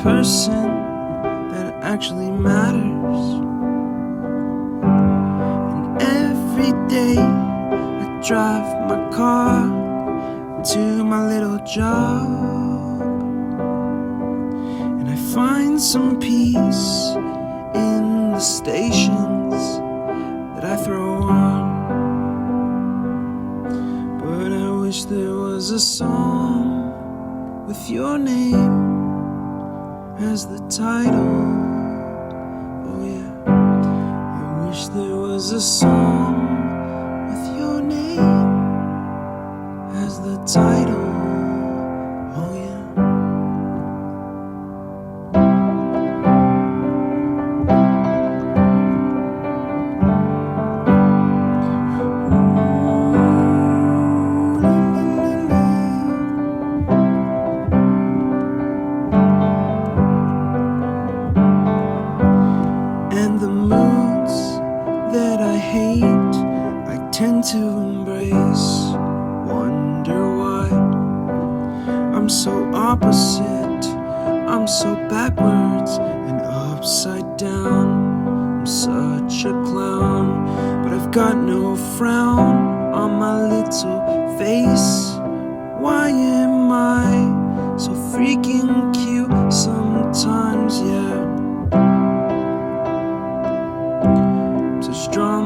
person that actually matters. And every day I drive my car to my little job, and I find some peace in the stations that I throw on. But I wish there was a song with your name as the title. Oh yeah, I wish there was a song with your name as the title. Oh yeah. And the moods that I hate, I tend to embrace. Wonder why I'm so opposite, I'm so backwards and upside down. I'm such a clown, but I've got no frown on my little face. Why am I so freaking cute sometimes, yeah? So strong